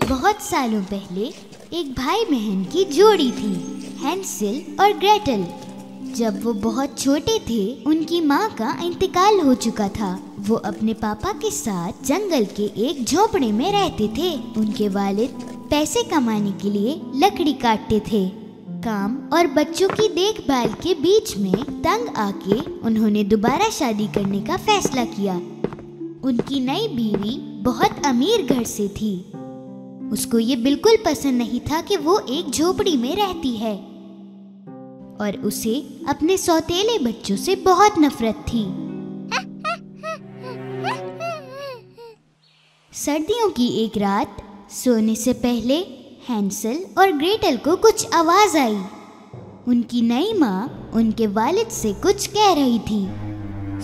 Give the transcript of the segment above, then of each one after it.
बहुत सालों पहले एक भाई बहन की जोड़ी थी, हैंसेल और ग्रेटल। जब वो बहुत छोटे थे, उनकी माँ का इंतकाल हो चुका था। वो अपने पापा के साथ जंगल के एक झोपड़े में रहते थे। उनके वालिद पैसे कमाने के लिए लकड़ी काटते थे। काम और बच्चों की देखभाल के बीच में तंग आके उन्होंने दोबारा शादी करने का फैसला किया। उनकी नई बीवी बहुत अमीर घर से थी। उसको ये बिल्कुल पसंद नहीं था कि वो एक झोपड़ी में रहती है और उसे अपने सौतेले बच्चों से बहुत नफरत थी। सर्दियों की एक रात सोने से पहले हैंसेल और ग्रेटल को कुछ आवाज आई। उनकी नई माँ उनके वालिद से कुछ कह रही थी।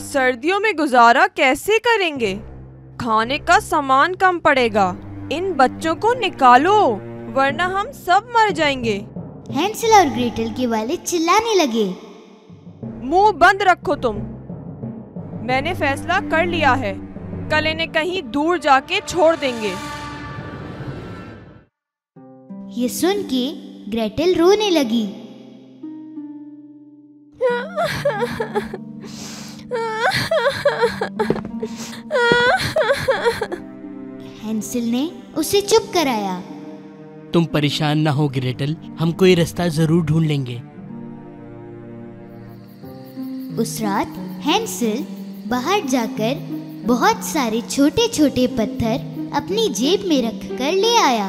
सर्दियों में गुजारा कैसे करेंगे? खाने का सामान कम पड़ेगा। इन बच्चों को निकालो वरना हम सब मर जाएंगे। हैंसेल और ग्रेटल के वालिद चिल्लाने लगे। मुंह बंद रखो तुम। मैंने फैसला कर लिया है, कल इन्हें कहीं दूर जाके छोड़ देंगे। ये सुन के ग्रेटल रोने लगी। हैंसेल ने उसे चुप कराया। तुम परेशान ना हो ग्रेटल, हम कोई रास्ता जरूर ढूंढ लेंगे। उस रात हैंसेल बाहर जाकर बहुत सारे छोटे छोटे पत्थर अपनी जेब में रख कर ले आया।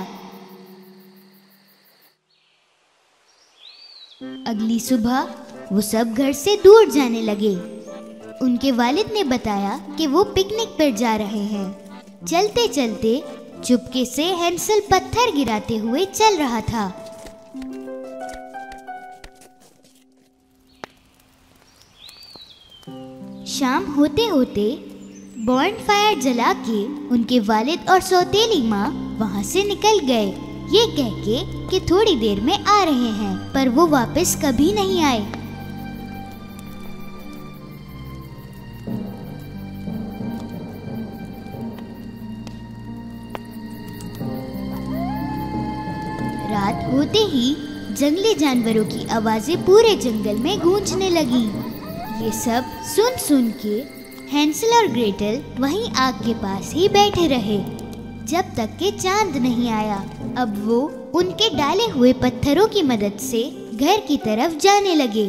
अगली सुबह वो सब घर से दूर जाने लगे। उनके वालिद ने बताया कि वो पिकनिक पर जा रहे हैं। चलते चलते चुपके से हैंसेल पत्थर गिराते हुए चल रहा था। शाम होते होते बॉनफायर जला के उनके वालिद और सौतेली माँ वहाँ से निकल गए, ये कह के कि थोड़ी देर में आ रहे हैं, पर वो वापस कभी नहीं आए। रात होते ही जंगली जानवरों की आवाजें पूरे जंगल में गूंजने लगी। ये सब सुन सुन के हैंसेल और ग्रेटल वहीं आग के पास ही बैठे रहे जब तक कि चांद नहीं आया। अब वो उनके डाले हुए पत्थरों की मदद से घर की तरफ जाने लगे।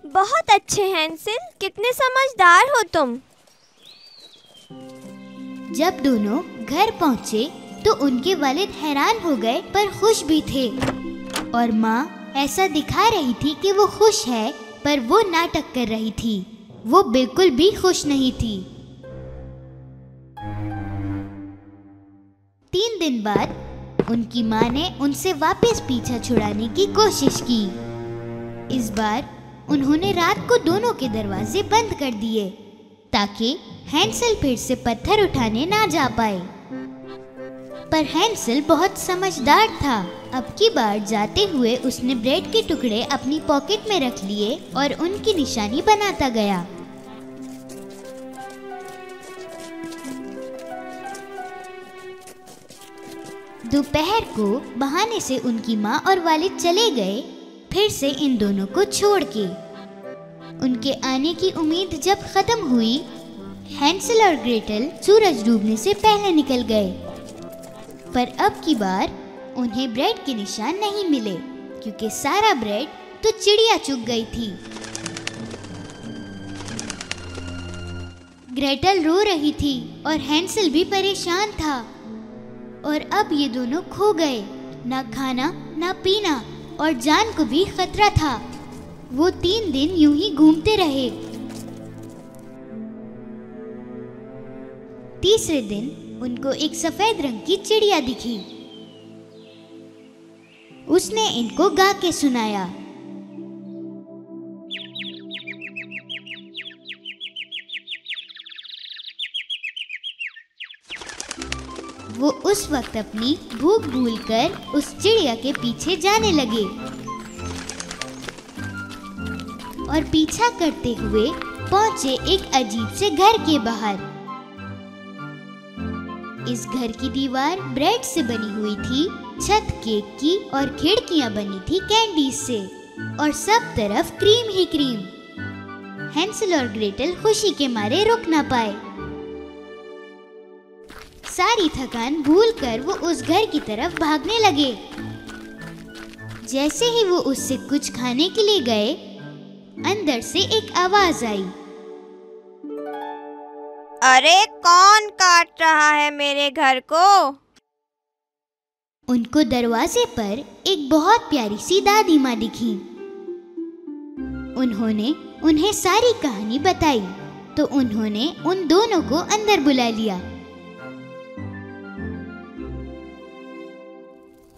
बहुत अच्छे हैंसेल, कितने समझदार हो तुम। जब दोनों घर पहुँचे तो उनके वालिद हैरान हो गए पर खुश भी थे, और माँ ऐसा दिखा रही थी कि वो खुश है, पर वो नाटक कर रही थी। वो बिल्कुल भी खुश नहीं थी। 3 दिन बाद उनकी माँ ने उनसे वापस पीछा छुड़ाने की कोशिश की। इस बार उन्होंने रात को दोनों के दरवाजे बंद कर दिए ताकि हैंसेल फिर से पत्थर उठाने ना जा पाए। पर हैंसेल बहुत समझदार था। अब की बार जाते हुए उसने ब्रेड के टुकड़े अपनी पॉकेट में रख लिए और उनकी निशानी बनाता गया। दोपहर को बहाने से उनकी माँ और वालिद चले गए, फिर से इन दोनों को छोड़ के। उनके आने की उम्मीद जब खत्म हुई, हैंसेल और ग्रेटल सूरज डूबने से पहले निकल गए। पर अब की बार उन्हें ब्रेड के निशान नहीं मिले, क्योंकि सारा ब्रेड तो चिड़िया चुग गई थी। ग्रेटल रो रही थी और हैंसेल भी परेशान था, और अब ये दोनों खो गए। ना खाना ना पीना और जान को भी खतरा था। वो 3 दिन यूं ही घूमते रहे। तीसरे दिन उनको एक सफेद रंग की चिड़िया दिखी। उसने इनको गा के सुनाया। वो उस वक्त अपनी भूख भूलकर उस चिड़िया के पीछे जाने लगे और पीछा करते हुए पहुंचे एक अजीब से घर के बाहर। इस घर की दीवार ब्रेड से बनी हुई थी, छत केक की और खिड़कियां बनी थी कैंडीज से और सब तरफ क्रीम ही क्रीम। हैंसल और ग्रेटल खुशी के मारे रुक ना पाए। सारी थकान भूलकर वो उस घर की तरफ भागने लगे। जैसे ही वो उससे कुछ खाने के लिए गए, अंदर से एक आवाज आई। अरे कौन काट रहा है मेरे घर को? उनको दरवाजे पर एक बहुत प्यारी सी दादी माँ दिखी। उन्होंने उन्हें सारी कहानी बताई तो उन्होंने उन दोनों को अंदर बुला लिया।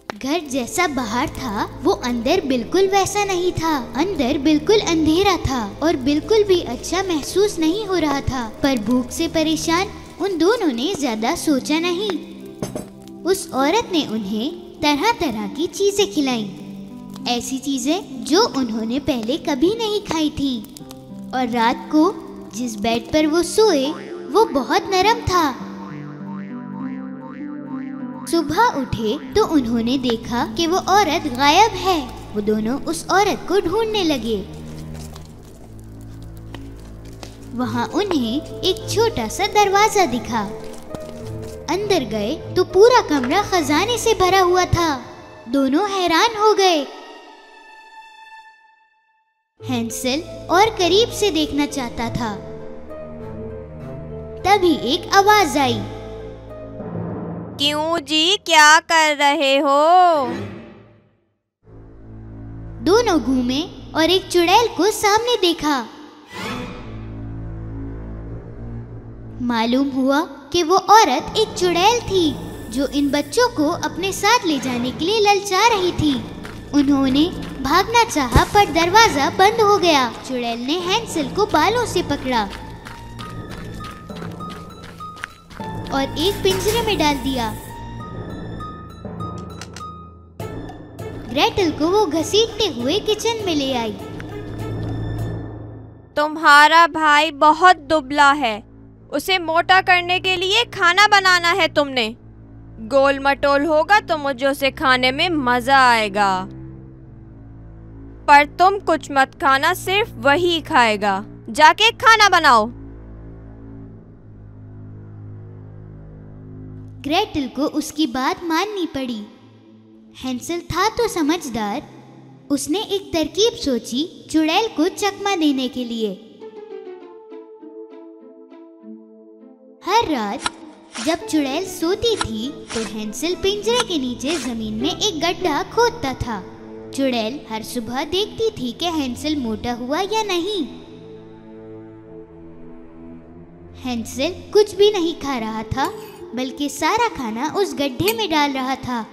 घर जैसा बाहर था वो अंदर बिल्कुल वैसा नहीं था। अंदर बिल्कुल अंधेरा था और बिल्कुल भी अच्छा महसूस नहीं हो रहा था। पर भूख से परेशान उन दोनों ने ज्यादा सोचा नहीं। उस औरत ने उन्हें तरह तरह की चीजें खिलाईं, ऐसी चीजें जो उन्होंने पहले कभी नहीं खाई थी। और रात को जिस बेड पर वो सोए वो बहुत नरम था। सुबह उठे तो उन्होंने देखा कि वो औरत गायब है। वो दोनों उस औरत को ढूंढने लगे। वहाँ उन्हें एक छोटा सा दरवाजा दिखा। अंदर गए तो पूरा कमरा खजाने से भरा हुआ था। दोनों हैरान हो गए। हैंसल और करीब से देखना चाहता था। तभी एक आवाज आई। क्यों जी, क्या कर रहे हो? दोनों घूमे और एक चुड़ैल को सामने देखा। मालूम हुआ कि वो औरत एक चुड़ैल थी जो इन बच्चों को अपने साथ ले जाने के लिए ललचा रही थी। उन्होंने भागना चाहा पर दरवाजा बंद हो गया। चुड़ैल ने हैंसल को बालों से पकड़ा और एक पिंजरे में डाल दिया। ग्रेटल को वो घसीटते हुए किचन में ले आई। तुम्हारा भाई बहुत दुबला है, उसे मोटा करने के लिए खाना बनाना है तुमने। गोल मटोल होगा तो मुझे उसे खाने में मजा आएगा। पर तुम कुछ मत खाना, सिर्फ वही खाएगा। जाके खाना बनाओ। ग्रेटल को उसकी बात माननी पड़ी। हैंसल था तो समझदार। उसने एक तरकीब सोची चुड़ैल को चकमा देने के लिए। हर रात जब चुड़ैल सोती थी तो हैंसल पिंजरे के नीचे जमीन में एक गड्ढा खोदता था। चुड़ैल हर सुबह देखती थी कि हैंसल मोटा हुआ या नहीं। हैंसल कुछ भी नहीं खा रहा था, बल्कि सारा खाना उस गड्ढे में डाल रहा था।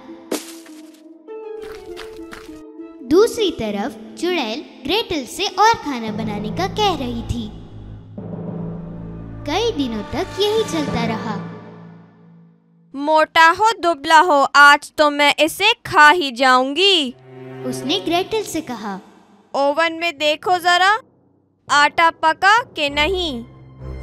दूसरी तरफ चुड़ैल ग्रेटल से और खाना बनाने का कह रही थी। कई दिनों तक यही चलता रहा। मोटा हो दुबला हो, आज तो मैं इसे खा ही जाऊंगी, उसने ग्रेटल से कहा। ओवन में देखो जरा, आटा पका के नहीं।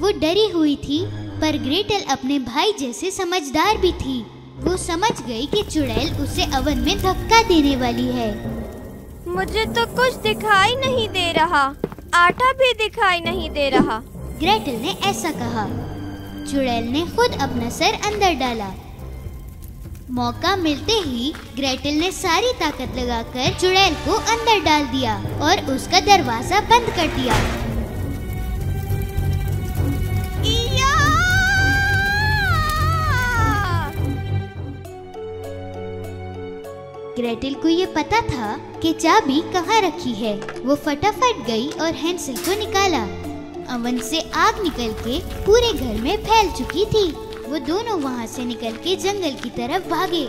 वो डरी हुई थी, पर ग्रेटल अपने भाई जैसे समझदार भी थी। वो समझ गई कि चुड़ैल उसे ओवन में धक्का देने वाली है। मुझे तो कुछ दिखाई नहीं दे रहा, आटा भी दिखाई नहीं दे रहा, ग्रेटल ने ऐसा कहा। चुड़ैल ने खुद अपना सर अंदर डाला। मौका मिलते ही ग्रेटल ने सारी ताकत लगाकर चुड़ैल को अंदर डाल दिया और उसका दरवाजा बंद कर दिया। ग्रेटल को ये पता था कि चाबी कहाँ रखी है। वो फटाफट गई और हैंसल को निकाला। ओवन से आग निकल के पूरे घर में फैल चुकी थी। वो दोनों वहाँ से निकल के जंगल की तरफ भागे,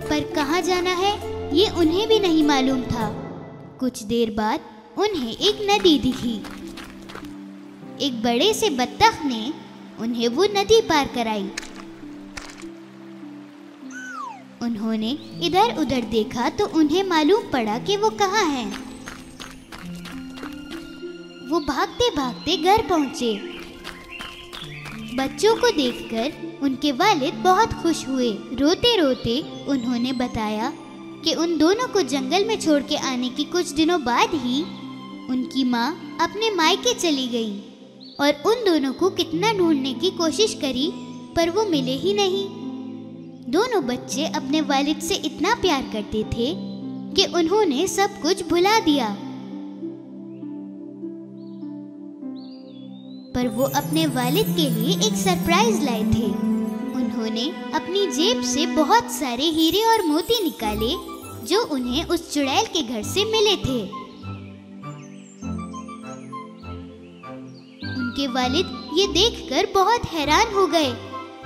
पर कहाँ जाना है ये उन्हें भी नहीं मालूम था। कुछ देर बाद उन्हें एक नदी दिखी। एक बड़े से बत्तख ने उन्हें वो नदी पार कराई। उन्होंने इधर उधर देखा तो उन्हें मालूम पड़ा कि वो कहाँ हैं। वो भागते भागते घर पहुँचे। बच्चों को देखकर उनके वालिद बहुत खुश हुए। रोते रोते उन्होंने बताया कि उन दोनों को जंगल में छोड़ के आने के कुछ दिनों बाद ही उनकी माँ अपने मायके चली गई और उन दोनों को कितना ढूंढने की कोशिश करी पर वो मिले ही नहीं। दोनों बच्चे अपने वालिद से इतना प्यार करते थे कि उन्होंने सब कुछ भुला दिया, पर वो अपने वालिद के लिए एक सरप्राइज लाए थे। उन्होंने अपनी जेब से बहुत सारे हीरे और मोती निकाले जो उन्हें उस चुड़ैल के घर से मिले थे। उनके वालिद ये देखकर बहुत हैरान हो गए।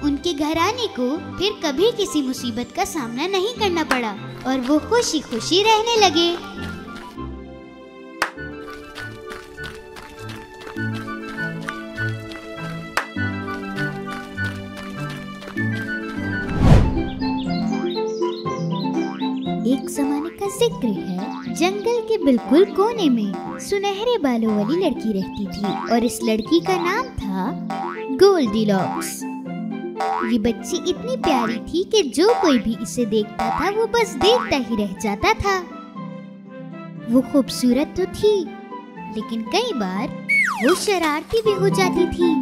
उनके घराने को फिर कभी किसी मुसीबत का सामना नहीं करना पड़ा और वो खुशी खुशी रहने लगे। एक जमाने का जिक्र है, जंगल के बिल्कुल कोने में सुनहरे बालों वाली लड़की रहती थी और इस लड़की का नाम था गोल्डीलॉक्स। ये बच्ची इतनी प्यारी थी कि जो कोई भी इसे देखता था वो बस देखता ही रह जाता था। वो खूबसूरत तो थी, लेकिन कई बार वो शरारती भी हो जाती थी।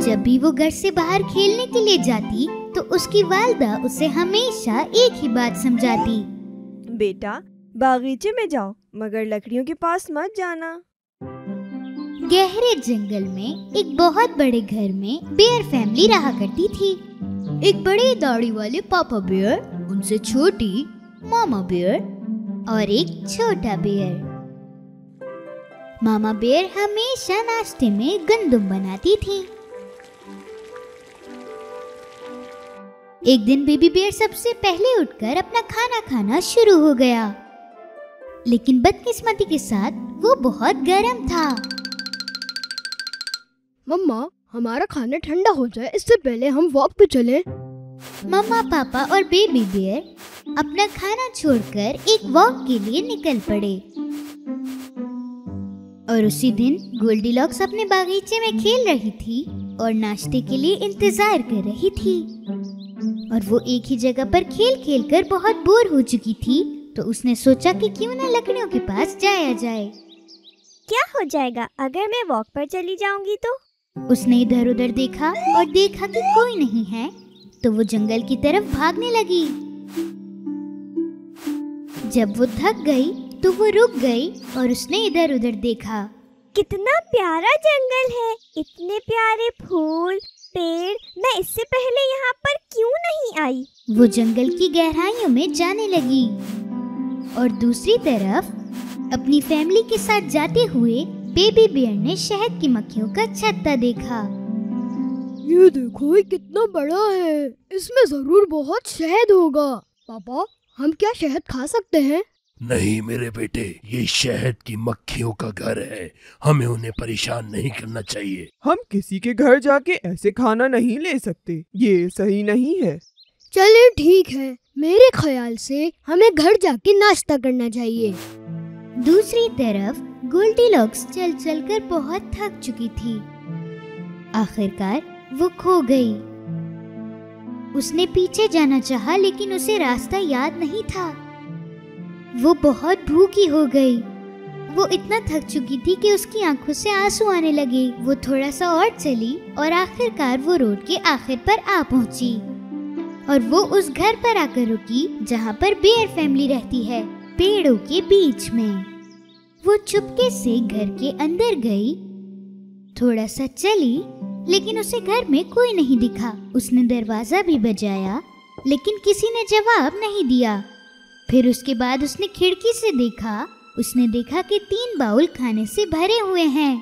जब भी वो घर से बाहर खेलने के लिए जाती तो उसकी वालिदा उसे हमेशा एक ही बात समझाती, बेटा बागीचे में जाओ मगर लकड़ियों के पास मत जाना। गहरे जंगल में एक बहुत बड़े घर में बेयर फैमिली रहा करती थी। एक बड़े दाढ़ी वाले पापा बेयर, उनसे छोटी मामा बेयर और एक छोटा बेयर। मामा बेयर हमेशा नाश्ते में गंदम बनाती थी। एक दिन बेबी बेयर सबसे पहले उठकर अपना खाना खाना शुरू हो गया, लेकिन बदकिस्मती के साथ वो बहुत गर्म था। मम्मा, हमारा खाना ठंडा हो जाए इससे पहले हम वॉक पे चलें। मम्मा, पापा और बेबी बेयर अपना खाना छोड़कर एक वॉक के लिए निकल पड़े। और उसी दिन गोल्डीलॉक्स अपने बागीचे में खेल रही थी और नाश्ते के लिए इंतजार कर रही थी। और वो एक ही जगह पर खेल खेल कर बहुत बोर हो चुकी थी, तो उसने सोचा कि क्यों ना लकड़ियों के पास जाया जाए। क्या हो जाएगा अगर मैं वॉक पर चली जाऊंगी तो? उसने इधर उधर देखा और देखा कि कोई नहीं है, तो वो जंगल की तरफ भागने लगी। जब वो थक गई तो वो रुक गई और उसने इधर उधर देखा। कितना प्यारा जंगल है, इतने प्यारे फूल पेड़, मैं इससे पहले यहाँ पर क्यों नहीं आई? वो जंगल की गहराइयों में जाने लगी और दूसरी तरफ अपनी फैमिली के साथ जाते हुए बेबी बेयर ने शहद की मक्खियों का छत्ता देखा। ये देखो, ये कितना बड़ा है, इसमें जरूर बहुत शहद होगा। पापा, हम क्या शहद खा सकते हैं? नहीं मेरे बेटे, ये शहद की मक्खियों का घर है, हमें उन्हें परेशान नहीं करना चाहिए। हम किसी के घर जाके ऐसे खाना नहीं ले सकते, ये सही नहीं है। चलिए ठीक है, मेरे ख्याल से हमें घर जाके नाश्ता करना चाहिए। दूसरी तरफ गोल्डीलॉक्स चल चल कर बहुत थक चुकी थी। आखिरकार वो खो गई। उसने पीछे जाना चाहा, लेकिन उसे रास्ता याद नहीं था। वो बहुत भूखी हो गई। वो इतना थक चुकी थी कि उसकी आंखों से आंसू आने लगे। वो थोड़ा सा और चली और आखिरकार वो रोड के आखिर पर आ पहुंची और वो उस घर पर आकर रुकी जहाँ पर बेयर फैमिली रहती है, पेड़ों के बीच में। वो चुपके से घर के अंदर गई, थोड़ा सा चली, लेकिन उसे घर में कोई नहीं दिखा। उसने दरवाजा भी बजाया, लेकिन किसी ने जवाब नहीं दिया। फिर उसके बाद उसने खिड़की से देखा। उसने देखा कि 3 बाउल खाने से भरे हुए हैं।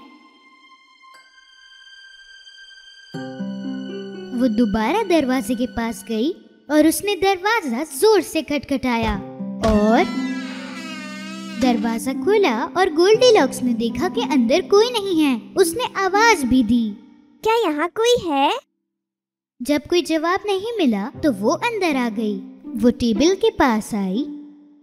वो दोबारा दरवाजे के पास गई और उसने दरवाजा जोर से खटखटाया और दरवाजा खुला और गोल्डीलॉक्स ने देखा कि अंदर कोई नहीं है। उसने आवाज भी दी, क्या यहाँ कोई है? जब कोई जवाब नहीं मिला तो वो अंदर आ गई। वो टेबल के पास आई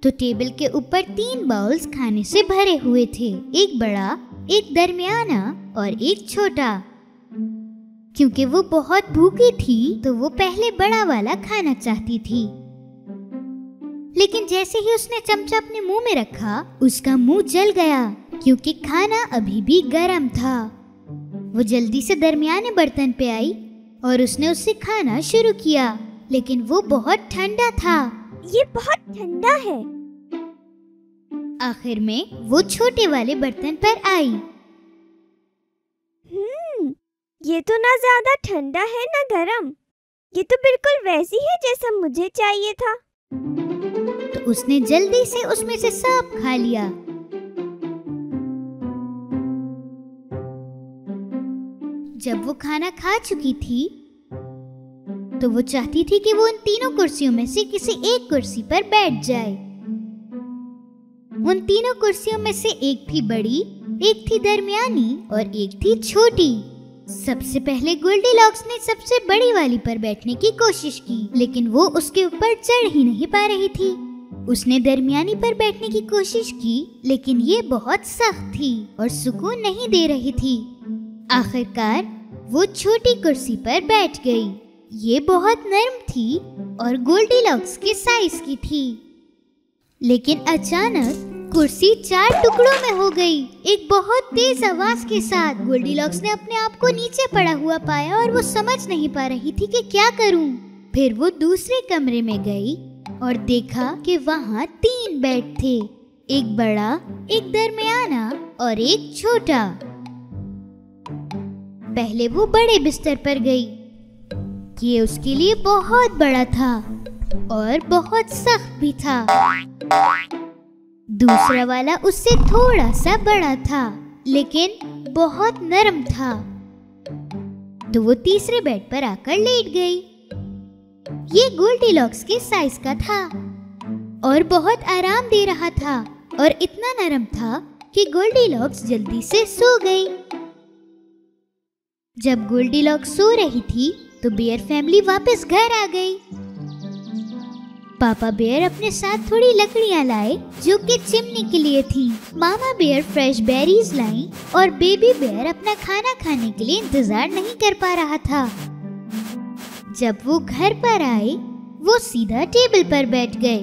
तो टेबल के ऊपर 3 बाउल्स खाने से भरे हुए थे, एक बड़ा, एक दरमियाना और एक छोटा। क्योंकि वो बहुत भूखी थी तो वो पहले बड़ा वाला खाना चाहती थी। लेकिन जैसे ही उसने चमचा अपने मुंह में रखा, उसका मुंह जल गया क्योंकि खाना अभी भी गर्म था। वो जल्दी से दरमियाने बर्तन पे आई और उसने उससे खाना शुरू किया, लेकिन वो बहुत ठंडा था। ये बहुत ठंडा है। आखिर में वो छोटे वाले बर्तन पर आई। ये तो ना ज्यादा ठंडा है ना गरम। ये तो बिल्कुल वैसी है जैसा मुझे चाहिए था। तो उसने जल्दी से उसमें से सब खा लिया। जब वो खाना खा चुकी थी तो वो चाहती थी कि वो उन तीनों कुर्सियों में से किसी एक कुर्सी पर बैठ जाए। उन तीनों कुर्सियों में से एक थी बड़ी, एक थी दरमियानी और एक थी छोटी। सबसे पहले गोल्डीलॉक्स ने सबसे बड़ी वाली पर बैठने की कोशिश की, लेकिन वो उसके ऊपर चढ़ ही नहीं पा रही थी। उसने दरमियानी पर बैठने की कोशिश की, लेकिन ये बहुत सख्त थी और सुकून नहीं दे रही थी। आखिरकार वो छोटी कुर्सी पर बैठ गई। ये बहुत नरम थी और गोल्डीलॉक्स के साइज की थी। लेकिन अचानक कुर्सी 4 टुकड़ों में हो गई। एक बहुत तेज आवाज के साथ गोल्डीलॉक्स ने अपने आप को नीचे पड़ा हुआ पाया और वो समझ नहीं पा रही थी कि क्या करूं। फिर वो दूसरे कमरे में गई और देखा कि वहाँ 3 बेड थे, एक बड़ा, एक दरमियाना और एक छोटा। पहले वो बड़े बिस्तर पर गई। ये उसके लिए बहुत बड़ा था और बहुत सख्त भी था। दूसरा वाला उससे थोड़ा सा बड़ा था, लेकिन बहुत नरम था। तो वो तीसरे बेड पर आकर लेट गई। ये गोल्डीलॉक्स के साइज का था और बहुत आराम दे रहा था और इतना नरम था कि गोल्डीलॉक्स जल्दी से सो गई। जब गोल्डीलॉक्स सो रही थी तो बेयर फैमिली वापस घर आ गई। पापा बेयर अपने साथ थोड़ी लकड़ियां लाए जो कि चिमनी के लिए थी। मामा बेयर फ्रेश बेरीज लाई और बेबी बेयर अपना खाना खाने के लिए इंतजार नहीं कर पा रहा था। जब वो घर पर आए, वो सीधा टेबल पर बैठ गए।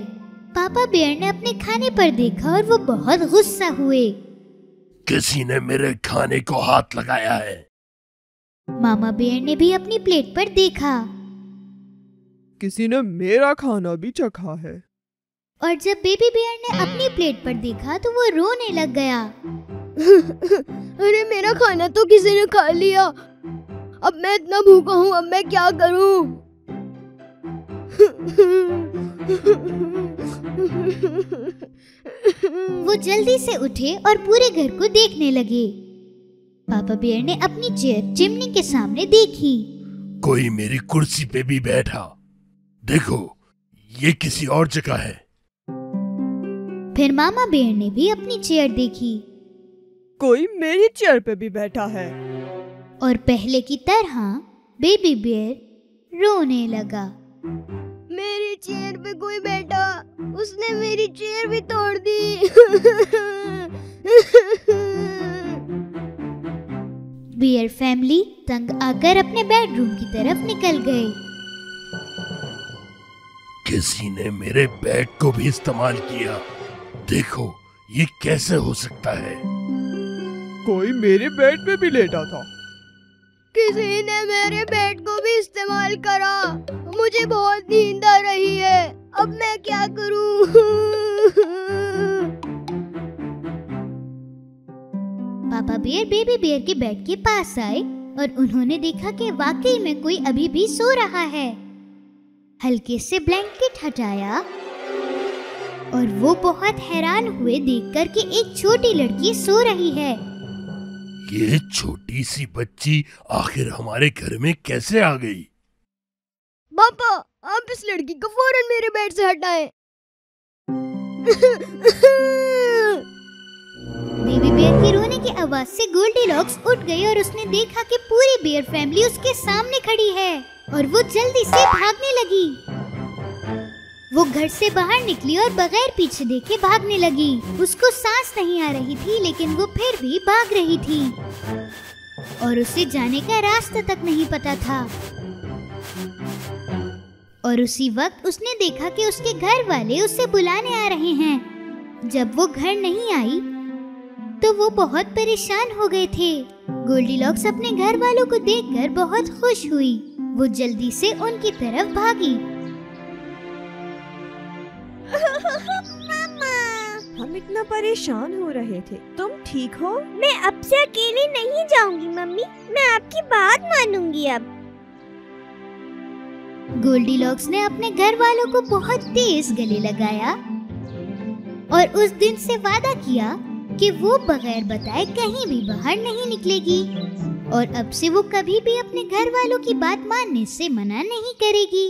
पापा बेयर ने अपने खाने पर देखा और वो बहुत गुस्सा हुए। किसी ने मेरे खाने को हाथ लगाया है। मामा बेयर ने भी अपनी प्लेट पर देखा। किसी ने मेरा खाना भी चखा है। और जब बेबी बेयर ने अपनी प्लेट पर देखा तो वो रोने लग गया। अरे मेरा खाना तो किसी ने खा लिया। अब मैं इतना भूखा हूँ, अब मैं क्या करूँ? वो जल्दी से उठे और पूरे घर को देखने लगे। पापा बेयर ने अपनी चेयर चिमनी के सामने देखी। कोई मेरी कुर्सी पे भी बैठा। देखो, ये किसी और जगह है। फिर मामा बेयर ने भी अपनी चेयर देखी। कोई मेरी चेयर पे भी बैठा है। और पहले की तरह बेबी बेयर रोने लगा। मेरी चेयर पे कोई बैठा, उसने मेरी चेयर भी तोड़ दी। बेयर फैमिली तंग आकर अपने बेडरूम की तरफ निकल गए। किसी ने मेरे बेड को भी इस्तेमाल किया। देखो, ये कैसे हो सकता है? कोई मेरे बेड पे भी लेटा था। किसी ने मेरे बेड को भी इस्तेमाल करा। मुझे बहुत नींद आ रही है, अब मैं क्या करूं? पापा बेयर बेबी बेयर के बेड के पास आए और उन्होंने देखा कि वाकई में कोई अभी भी सो रहा है। हल्के से ब्लैंकेट हटाया और वो बहुत हैरान हुए देखकर कि एक छोटी लड़की सो रही है। ये छोटी सी बच्ची आखिर हमारे घर में कैसे आ गई? पापा, आप इस लड़की को फौरन मेरे बेड से हटाएं। बेबी बेयर की रोने की आवाज से गोल्डीलॉक्स उठ गई और उसने देखा कि पूरी बेयर फैमिली उसके सामने खड़ी है और वो जल्दी से भागने लगी। वो घर से बाहर निकली और बगैर पीछे देखे भागने लगी। उसको सांस नहीं आ रही थी, लेकिन वो फिर भी भाग रही थी और उसे जाने का रास्ता तक नहीं पता था। और उसी वक्त उसने देखा कि उसके घर वाले उसे बुलाने आ रहे हैं। जब वो घर नहीं आई तो वो बहुत परेशान हो गए थे। गोल्डीलॉक्स अपने घर वालों को देखकर बहुत खुश हुई। वो जल्दी से उनकी तरफ भागी। हम इतना परेशान हो रहे थे, तुम ठीक हो? मैं अब से अकेली नहीं जाऊंगी मम्मी, मैं आपकी बात मानूंगी अब। गोल्डीलॉक्स ने अपने घर वालों को बहुत तेज गले लगाया और उस दिन से वादा किया कि वो बगैर बताए कहीं भी बाहर नहीं निकलेगी और अब से वो कभी भी अपने घर वालों की बात मानने से मना नहीं करेगी।